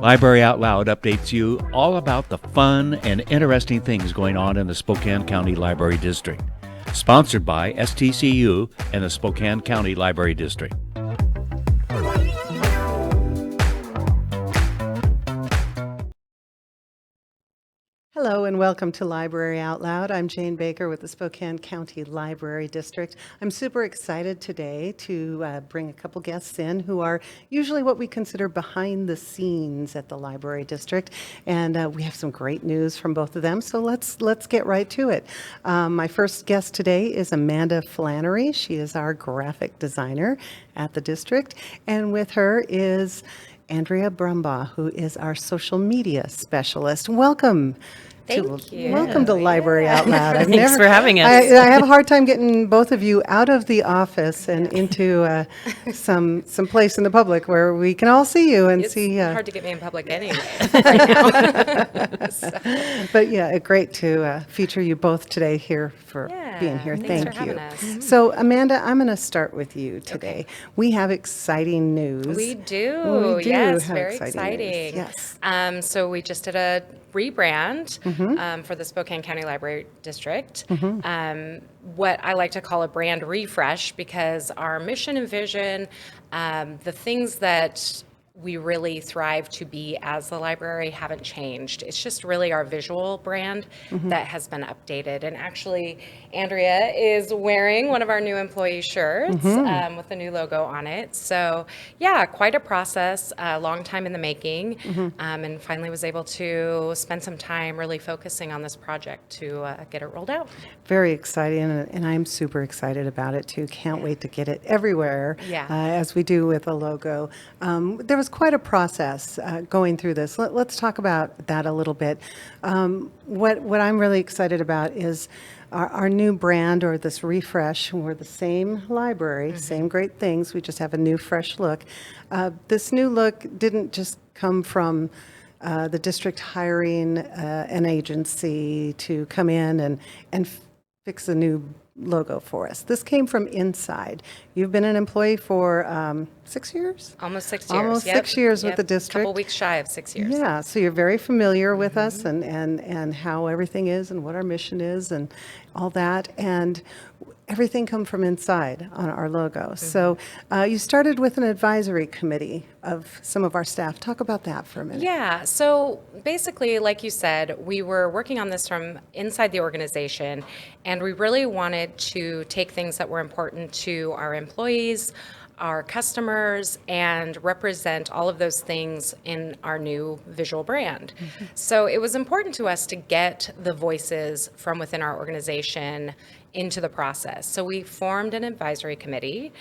Library Out Loud updates you all about the fun and interesting things going on in the Spokane County Library District. Sponsored by STCU and the Spokane County Library District. Hello and welcome to Library Out Loud. I'm Jane Baker with the Spokane County Library District. I'm super excited today to bring a couple guests in who are usually what we consider behind the scenes at the Library District, and we have some great news from both of them. So let's get right to it. My first guest today is Amanda Flannery. She is our graphic designer at the district, and with her is Andrea Brumbaugh, who is our social media specialist. Welcome. Thank you. Welcome to Library Out Loud. Thanks for having us. I have a hard time getting both of you out of the office and into some place in the public where we can all see you and see. It's hard to get me in public anyway right now. But yeah, great to feature you both today here for being here. Thanks Thank for you. having us. So Amanda, I'm going to start with you today. Okay. We have exciting news. We do. Yes, have very exciting news. Yes. So we just did a rebrand for the Spokane County Library District. What I like to call a brand refresh, because our mission and vision, the things that we really thrive to be as the library haven't changed. It's just really our visual brand that has been updated. And actually, Andrea is wearing one of our new employee shirts with the new logo on it. So yeah, quite a process, a long time in the making, and finally was able to spend some time really focusing on this project to get it rolled out. Very exciting, and I'm super excited about it too. Can't wait to get it everywhere, as we do with a logo. There was quite a process going through this. Let's talk about that a little bit. What I'm really excited about is our new brand, or this refresh. We're the same library, same great things. We just have a new, fresh look. This new look didn't just come from the district hiring an agency to come in and fix a new logo for us. This came from inside. You've been an employee for 6 years? Almost 6 years. Almost 6 years with the A district. couple weeks shy of 6 years. Yeah, so you're very familiar with us and how everything is and what our mission is and all that. And everything come from inside on our logo. So you started with an advisory committee of some of our staff. Talk about that for a minute. Yeah, so basically, like you said, we were working on this from inside the organization, and we really wanted to take things that were important to our employees, our customers, and represent all of those things in our new visual brand. So it was important to us to get the voices from within our organization into the process. So we formed an advisory committee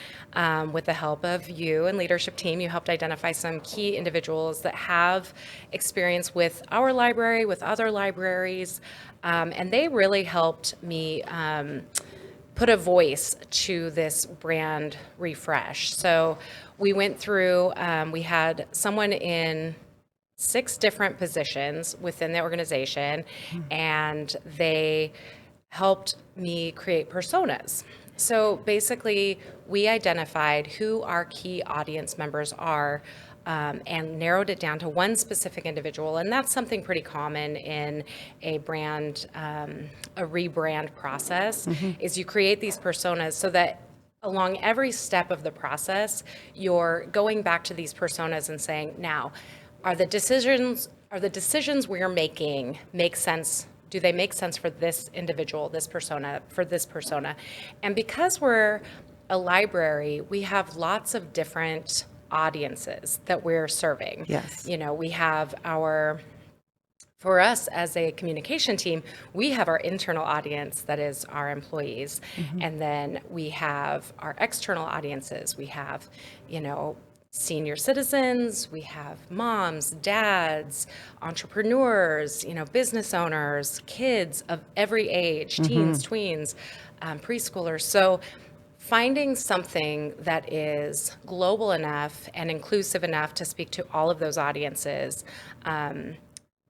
with the help of you and leadership team. You helped identify some key individuals that have experience with our library, with other libraries, and they really helped me put a voice to this brand refresh. So we went through, we had someone in 6 different positions within the organization, and they helped me create personas. So basically, we identified who our key audience members are and narrowed it down to one specific individual. And that's something pretty common in a brand, a rebrand process, is you create these personas so that along every step of the process, you're going back to these personas and saying, now, are the decisions we're making make sense? Do they make sense for this individual, this persona, for this persona? And because we're a library, we have lots of different audiences that we're serving. Yes. You know, we have for us as a communication team, we have our internal audience, that is our employees. And then we have our external audiences. We have, senior citizens, we have moms, dads, entrepreneurs, business owners, kids of every age, teens, tweens, preschoolers. So finding something that is global enough and inclusive enough to speak to all of those audiences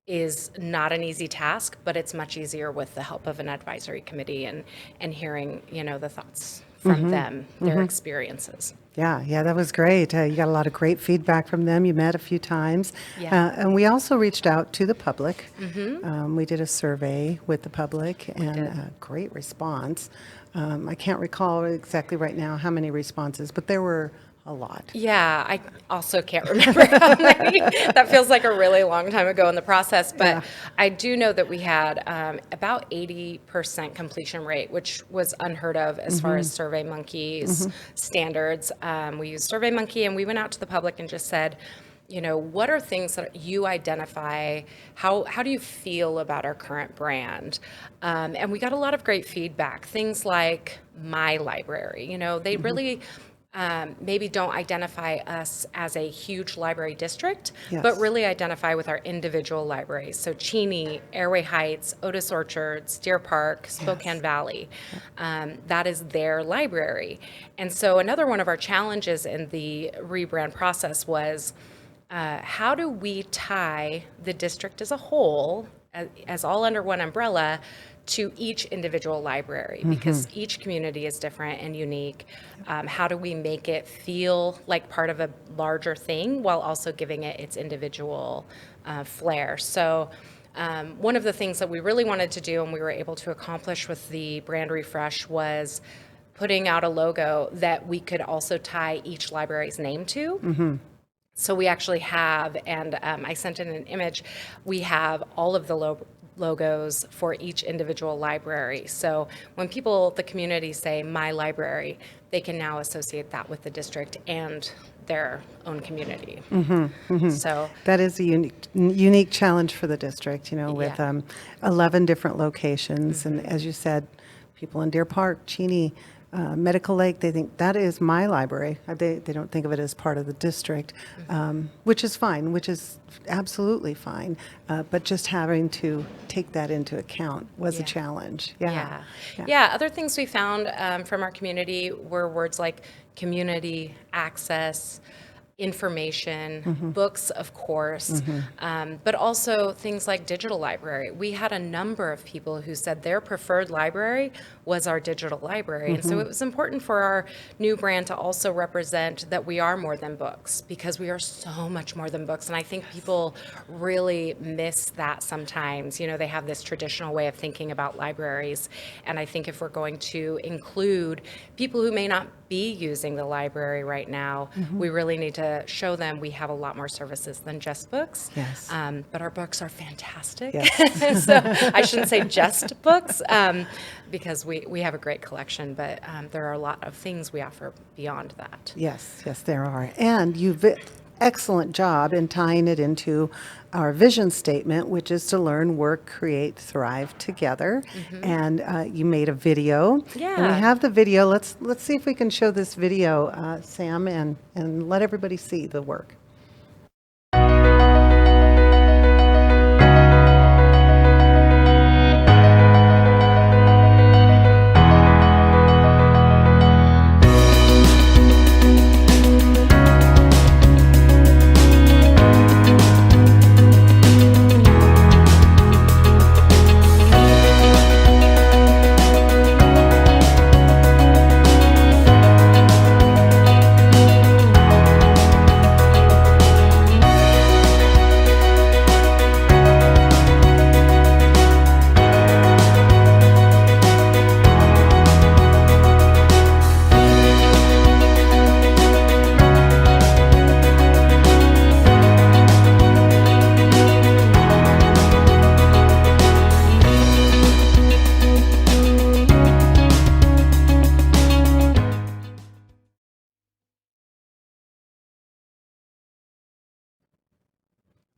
is not an easy task, but it's much easier with the help of an advisory committee and hearing, the thoughts from them, their experiences. Yeah, that was great. You got a lot of great feedback from them. You met a few times. Yeah. And we also reached out to the public. We did a survey with the public and a great response. I can't recall exactly right now how many responses, but there were a lot. Yeah, I also can't remember how many. That feels like a really long time ago in the process, but I do know that we had about 80% completion rate, which was unheard of as far as SurveyMonkey's standards. We used SurveyMonkey, and we went out to the public and just said, what are things that you identify? How do you feel about our current brand? And we got a lot of great feedback. Things like my library. They really maybe don't identify us as a huge library district, but really identify with our individual libraries. So Cheney, Airway Heights, Otis Orchards, Deer Park, Spokane Valley. That is their library. And so another one of our challenges in the rebrand process was how do we tie the district as a whole, as all under one umbrella, to each individual library, because each community is different and unique. How do we make it feel like part of a larger thing while also giving it its individual flair? So one of the things that we really wanted to do and we were able to accomplish with the brand refresh was putting out a logo that we could also tie each library's name to. So we actually have, and I sent in an image, we have all of the logos for each individual library. So when the community say my library, they can now associate that with the district and their own community. So that is a unique challenge for the district, with 11 different locations. And as you said, people in Deer Park, Cheney, Medical Lake, they think that is my library. They don't think of it as part of the district, which is fine, which is absolutely fine. But just having to take that into account was a challenge. Yeah. Other things we found from our community were words like community, access, information, books, of course, but also things like digital library. We had a number of people who said their preferred library was our digital library. And so it was important for our new brand to also represent that we are more than books, because we are so much more than books. And I think people really miss that sometimes. They have this traditional way of thinking about libraries. And I think if we're going to include people who may not be using the library right now, we really need to show them we have a lot more services than just books. Yes. But our books are fantastic. Yes. So I shouldn't say just books, because we have a great collection, but there are a lot of things we offer beyond that. Yes, there are. And you've excellent job in tying it into our vision statement, which is to learn, work, create, thrive together. And you made a video. Yeah. And we have the video. Let's see if we can show this video, Sam, and let everybody see the work.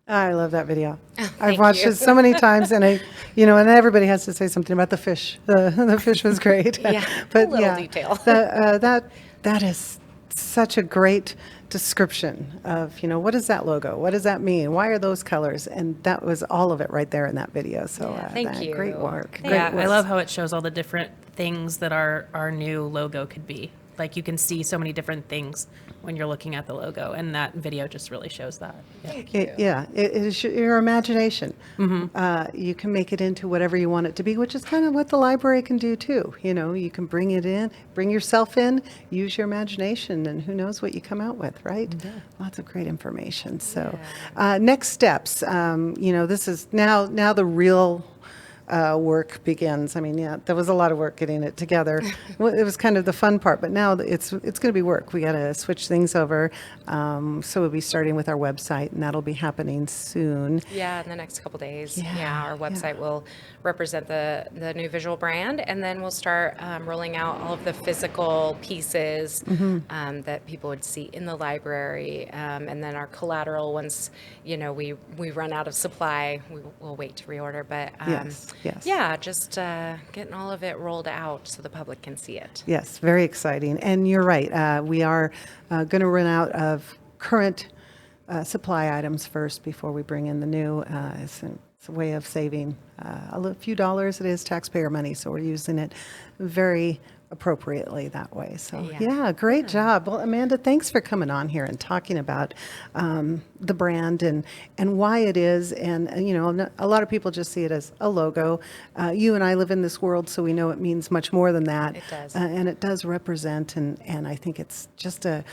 I love that video. I've watched it so many times, and and everybody has to say something about the fish. The fish was great. Yeah, but a little detail. That is such a great description of, what is that logo? What does that mean? Why are those colors? And that was all of it right there in that video. So thank you. Great work. Yeah, I love how it shows all the different things that our new logo could be. like you can see so many different things when you're looking at the logo, and that video just really shows that. Yeah. It is your imagination. You can make it into whatever you want it to be, which is kind of what the library can do too. You can bring it in, bring yourself in, use your imagination, and who knows what you come out with, right? Lots of great information. So next steps, this is now the real work begins. I mean, there was a lot of work getting it together. Well, it was kind of the fun part, but now it's going to be work. We got to switch things over. So we'll be starting with our website, and that'll be happening soon. Yeah, in the next couple days. Our website will represent the new visual brand, and then we'll start rolling out all of the physical pieces that people would see in the library, and then our collateral. Once we run out of supply, we'll wait to reorder. But yeah, just getting all of it rolled out so the public can see it. Yes, very exciting. And you're right. We are going to run out of current supply items first before we bring in the new. It's a way of saving a few dollars. It is taxpayer money, so we're using it very appropriately that way. So great job. Well, Amanda, thanks for coming on here and talking about the brand and why it is. And a lot of people just see it as a logo. You and I live in this world, so we know it means much more than that. It does. And it does represent, and I think it's just a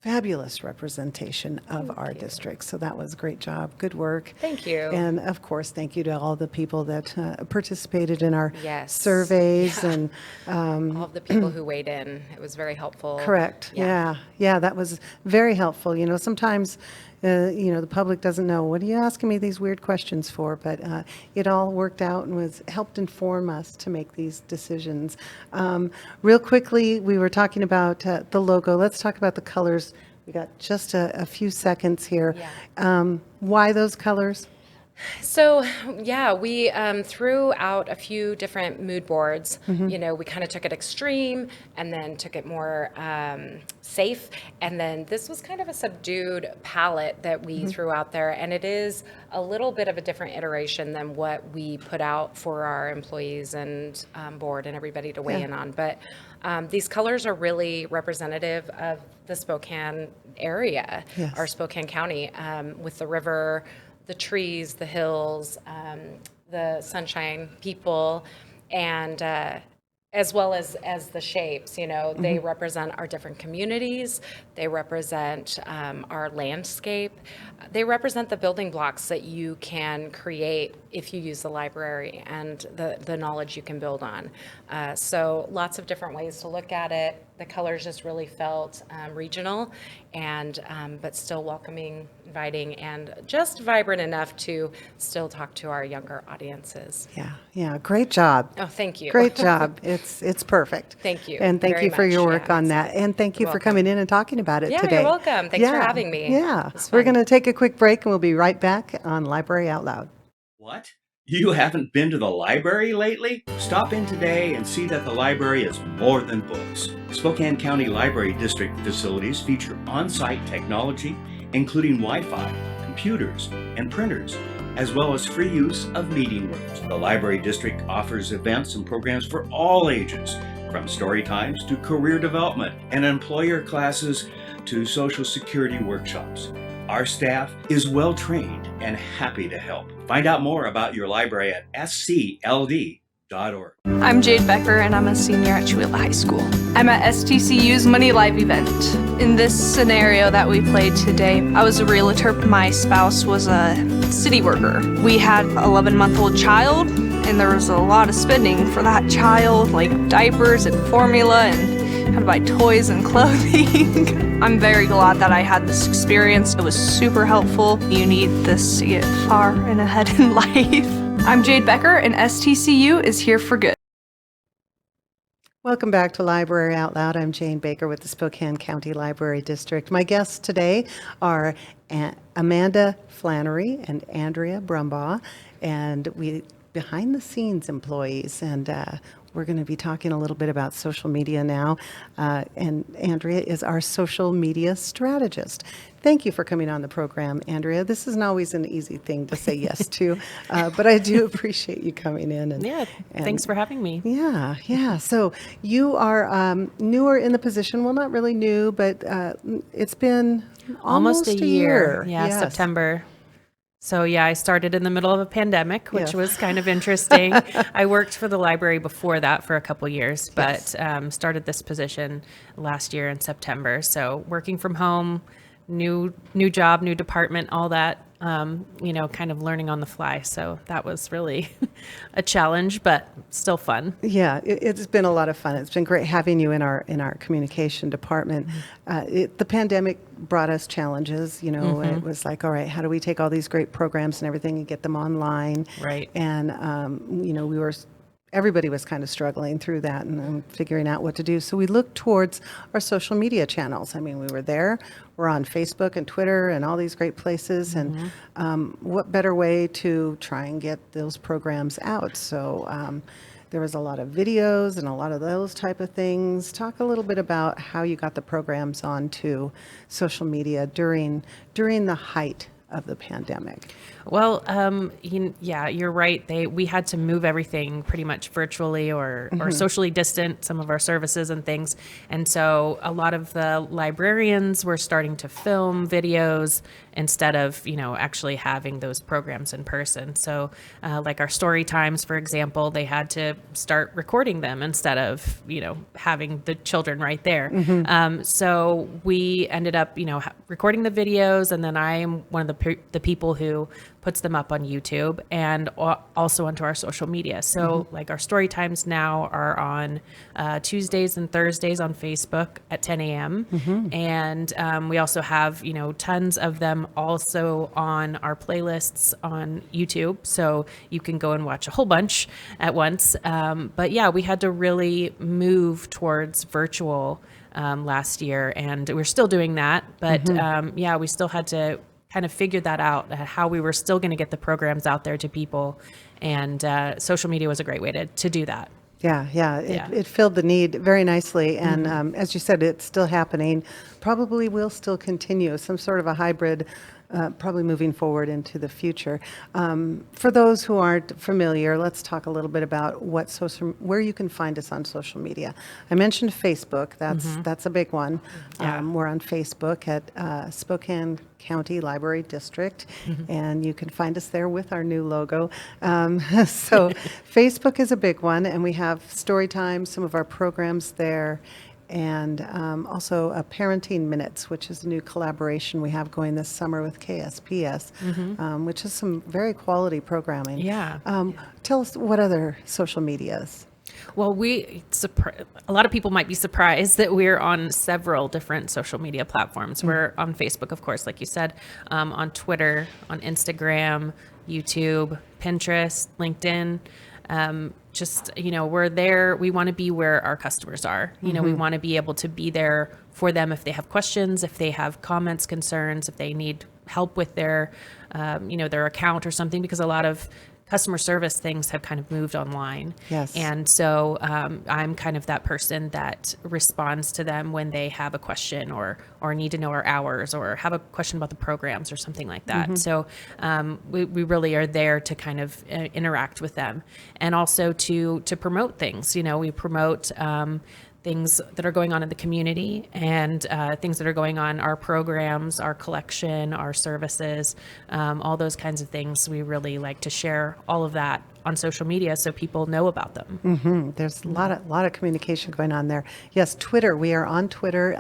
fabulous representation of our district. So that was a great job. Good work. Thank you. And of course, thank you to all the people that participated in our surveys and all of the people who weighed in. It was very helpful. Correct. Yeah, that was very helpful. Sometimes the public doesn't know, what are you asking me these weird questions for? But it all worked out and helped inform us to make these decisions. Real quickly, we were talking about the logo. Let's talk about the colors. We got just a few seconds here. Why those colors? So, we threw out a few different mood boards. We kind of took it extreme and then took it more safe. And then this was kind of a subdued palette that we threw out there. And it is a little bit of a different iteration than what we put out for our employees and board and everybody to weigh in on. But these colors are really representative of the Spokane area, our Spokane County, with the river, the trees, the hills, the sunshine, people, and as well as the shapes. They represent our different communities. They represent our landscape. They represent the building blocks that you can create if you use the library and the knowledge you can build on. So lots of different ways to look at it. The colors just really felt regional and but still welcoming, inviting, and just vibrant enough to still talk to our younger audiences. Yeah, great job. Oh, thank you. Great job. It's perfect. Thank you. And thank very you for much. your work on that. And thank you for coming in and talking about it today. You're welcome. Thanks for having me. Yeah. We're going to take a quick break and we'll be right back on Library Out Loud. What? You haven't been to the library lately? Stop in today and see that the library is more than books. Spokane County Library District facilities feature on-site technology, including Wi-Fi, computers, and printers, as well as free use of meeting rooms. The Library District offers events and programs for all ages, from story times to career development and employer classes to Social Security workshops. Our staff is well trained and happy to help. Find out more about your library at scld.org. I'm Jade Becker and I'm a senior at Chewelah High School. I'm at STCU's Money Live event. In this scenario that we played today, I was a realtor. My spouse was a city worker. We had an 11-month-old child and there was a lot of spending for that child, like diapers and formula and had to buy toys and clothing. I'm very glad that I had this experience. It was super helpful. You need this to get far and ahead in life. I'm Jade Becker and STCU is here for good. Welcome back to Library Out Loud. I'm Jane Baker with the Spokane County Library District. My guests today are Amanda Flannery and Andrea Brumbaugh, and we behind-the-scenes employees, and We're going to be talking a little bit about social media now, and Andrea is our social media strategist. Thank you for coming on the program, Andrea. This isn't always an easy thing to say yes to, but I do appreciate you coming in. And thanks for having me. Yeah. So you are newer in the position. Well, not really new, but it's been almost a year. Yeah, Yes. September. So I started in the middle of a pandemic, which was kind of interesting. I worked for the library before that for a couple years, but started this position last year in September. So working from home, new job, new department, all that, kind of learning on the fly. So that was really a challenge, but still fun. Yeah, it's been a lot of fun. It's been great having you in our communication department. The pandemic brought us challenges. It was like, all right, how do we take all these great programs and everything and get them online? Right. And everybody was kind of struggling through that and figuring out what to do. So we looked towards our social media channels. I mean, we were there. We're on Facebook and Twitter and all these great places. And what better way to try and get those programs out? So there was a lot of videos and a lot of those type of things. Talk a little bit about how you got the programs onto social media during the height of the pandemic. Well, you're right. We had to move everything pretty much virtually or socially distant, some of our services and things. And so a lot of the librarians were starting to film videos instead of, actually having those programs in person. So like our story times, for example, they had to start recording them instead of, having the children right there. So we ended up, recording the videos, and then I am one of the people who puts them up on YouTube and also onto our social media. So like our story times now are on Tuesdays and Thursdays on Facebook at 10 a.m. And we also have, tons of them also on our playlists on YouTube. So you can go and watch a whole bunch at once. But we had to really move towards virtual last year, and we're still doing that. But we still had to kind of figured that out, how we were still going to get the programs out there to people. And social media was a great way to do that. It filled the need very nicely. And as you said, it's still happening. Probably will still continue, some sort of a hybrid, probably moving forward into the future. For those who aren't familiar, let's talk a little bit about where you can find us on social media. I mentioned Facebook. That's a big one. We're on Facebook at Spokane County Library District, and you can find us there with our new logo. So Facebook is a big one, and we have story time, some of our programs there. And also Parenting Minutes, which is a new collaboration we have going this summer with KSPS, which is some very quality programming. Tell us what other social medias. Well, a lot of people might be surprised that we're on several different social media platforms. We're on Facebook, of course, like you said, on Twitter, on Instagram, YouTube, Pinterest, LinkedIn. We're there. We want to be where our customers are. We want to be able to be there for them if they have questions, if they have comments, concerns, if they need help with their account or something, because a lot of customer service things have kind of moved online. Yes. And so I'm kind of that person that responds to them when they have a question or need to know our hours or have a question about the programs or something like that. So we really are there to kind of interact with them, and also to promote things. We promote things that are going on in the community and things that are going on, our programs, our collection, our services, all those kinds of things. We really like to share all of that on social media so people know about them. There's a lot of communication going on there. Yes, Twitter. We are on Twitter,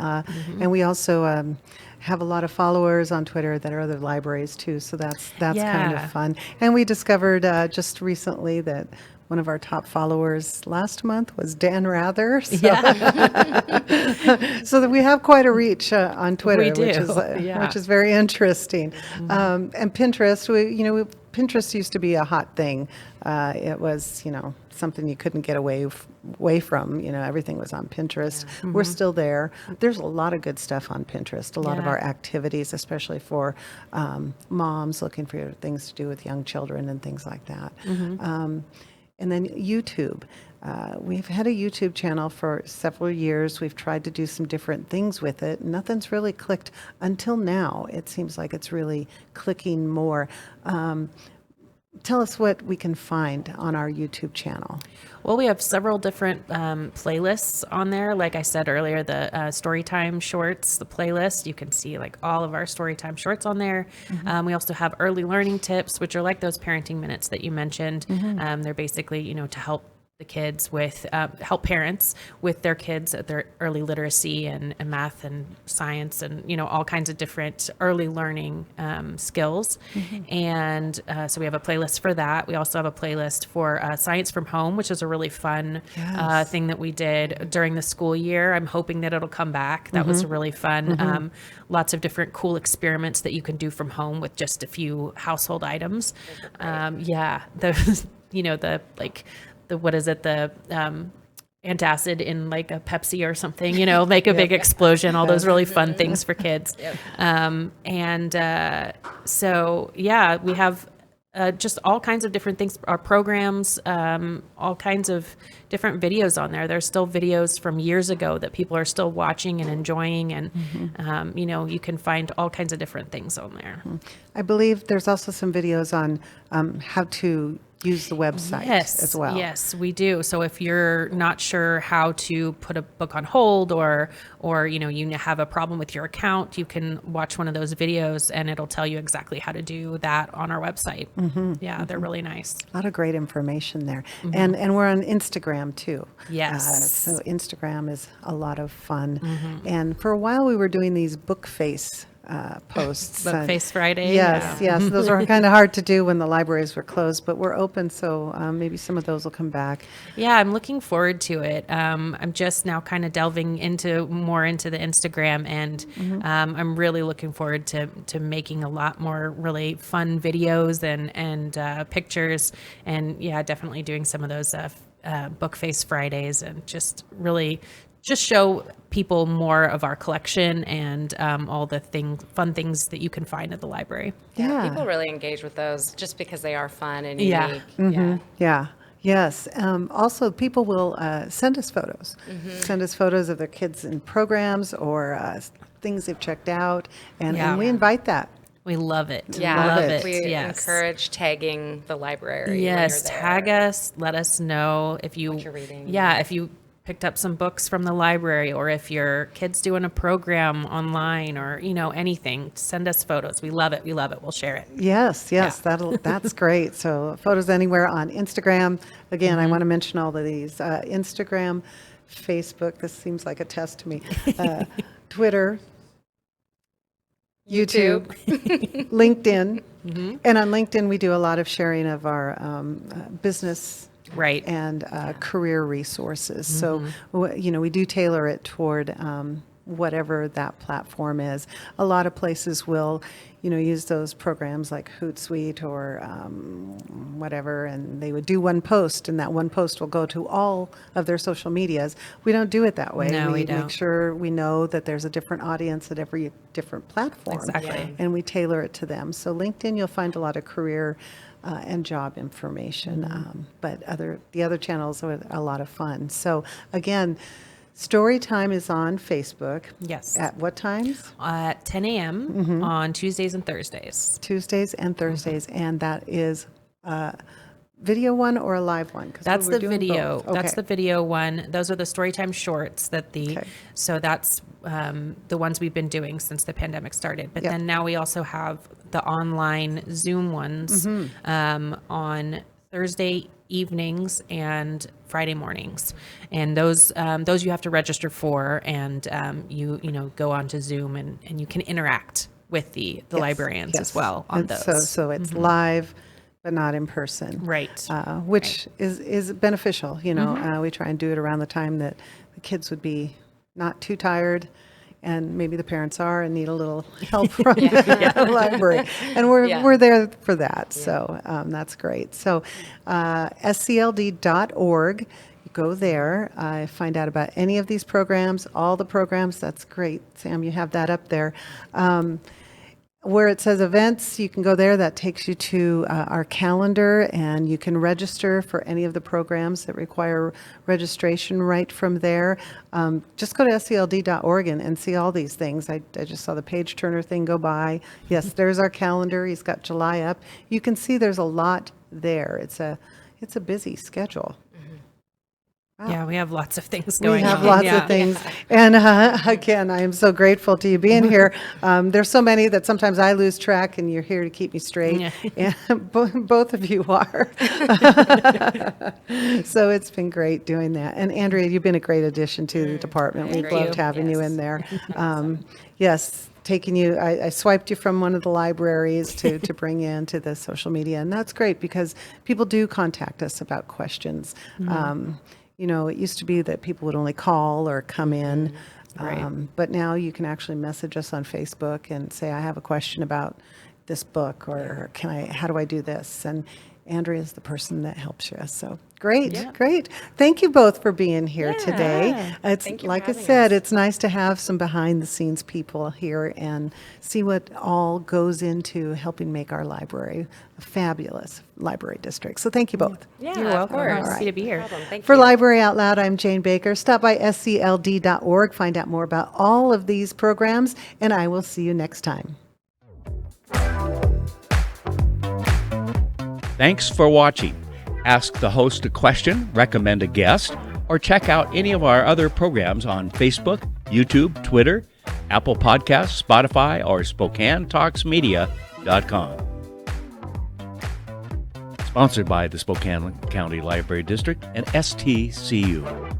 and we also have a lot of followers on Twitter that are other libraries too. So that's kind of fun. And we discovered just recently that one of our top followers last month was Dan Rather. So, so that we have quite a reach on Twitter, We do. which is very interesting. And Pinterest, Pinterest used to be a hot thing. It was, something you couldn't get away from. Everything was on Pinterest. We're still there. There's a lot of good stuff on Pinterest. A lot of our activities, especially for moms looking for things to do with young children and things like that. And then YouTube. We've had a YouTube channel for several years. We've tried to do some different things with it. Nothing's really clicked until now. It seems like it's really clicking more. Tell us what we can find on our YouTube channel. Well, we have several different playlists on there. Like I said earlier, the Storytime Shorts, the playlist, you can see like all of our Storytime Shorts on there. We also have early learning tips, which are like those parenting minutes that you mentioned. They're basically, to help the kids with, help parents with their kids at their early literacy and math and science and, all kinds of different early learning skills. And so we have a playlist for that. We also have a playlist for Science from Home, which is a really fun thing that we did during the school year. I'm hoping that it'll come back. That was really fun. Lots of different cool experiments that you can do from home with just a few household items. What is it? The antacid in like a Pepsi or something, make a big explosion, all those really fun things for kids. We have just all kinds of different things, our programs, all kinds of different videos on there. There's still videos from years ago that people are still watching and enjoying. And, you can find all kinds of different things on there. I believe there's also some videos on how to use the website as well. Yes, we do. So if you're not sure how to put a book on hold or you have a problem with your account, you can watch one of those videos and it'll tell you exactly how to do that on our website. They're really nice. A lot of great information there. And we're on Instagram too. Yes. So Instagram is a lot of fun. And for a while we were doing these book face posts. Book Face Friday. Yes. Those were kind of hard to do when the libraries were closed, but we're open, so maybe some of those will come back. Yeah, I'm looking forward to it. I'm just now kind of delving more into the Instagram, and I'm really looking forward to making a lot more really fun videos and pictures, and definitely doing some of those Book Face Fridays, and just show people more of our collection and all the fun things that you can find at the library. Yeah, people really engage with those just because they are fun and unique. Yes. Also, people will send us photos. Send us photos of their kids in programs or things they've checked out, and we invite that. We love it. Love it. We encourage tagging the library. Yes, tag us. Let us know if what you're reading. Yeah, if you picked up some books from the library, or if your kid's doing a program online, or anything, send us photos. We love it. We'll share it. Yes, that's great. So photos anywhere on Instagram. Again, I want to mention all of these: Instagram, Facebook. This seems like a test to me. Twitter, YouTube, LinkedIn, and on LinkedIn we do a lot of sharing of our business. Right. And career resources. So, we do tailor it toward whatever that platform is. A lot of places will, use those programs like Hootsuite or whatever, and they would do one post, and that one post will go to all of their social medias. We don't do it that way. No, we don't. Make sure we know that there's a different audience at every different platform. Exactly. And we tailor it to them. So LinkedIn, you'll find a lot of career and job information, but the other channels are a lot of fun. So again, Storytime is on Facebook. Yes. At what times? At 10 a.m. on Tuesdays and Thursdays. Tuesdays and Thursdays, and that is video one or a live one? That's the video. Okay. That's the video one. Those are the Storytime Shorts so that's the ones we've been doing since the pandemic started. But then now we also have the online Zoom ones on Thursday evenings and Friday mornings, and those you have to register for, and you go onto Zoom and you can interact with the librarians as well on those. So it's live, but not in person, right? Which is beneficial. We try and do it around the time that the kids would be not too tired, and maybe the parents are and need a little help from the library. And we're there for that. So that's great. So scld.org, you go there, find out about any of these programs, all the programs. That's great. Sam, you have that up there. where it says events, you can go there. That takes you to our calendar, and you can register for any of the programs that require registration right from there. Just go to scld.org and see all these things. I just saw the page turner thing go by. Yes, there's our calendar. He's got July up. You can see there's a lot there. It's a busy schedule. Wow. Yeah, we have lots of things going on. We have lots of things. And again, I am so grateful to you being here. There's so many that sometimes I lose track, and you're here to keep me straight. Yeah. And both of you are. So it's been great doing that. And Andrea, you've been a great addition to the department. We've loved having you in there. Yes. Taking you, I swiped you from one of the libraries to bring you into the social media. And that's great because people do contact us about questions. It used to be that people would only call or come in, but now you can actually message us on Facebook and say, I have a question about this book, or how do I do this? And Andrea is the person that helps you. So great. Thank you both for being here today. It's like I said, it's nice to have some behind the scenes people here and see what all goes into helping make our library a fabulous library district. So thank you both. Yeah, You're welcome. Of course. Happy to be here. For Library Out Loud, I'm Jane Baker. Stop by scld.org, find out more about all of these programs, and I will see you next time. Thanks for watching. Ask the host a question, recommend a guest, or check out any of our other programs on Facebook, YouTube, Twitter, Apple Podcasts, Spotify, or SpokaneTalksMedia.com. Sponsored by the Spokane County Library District and STCU.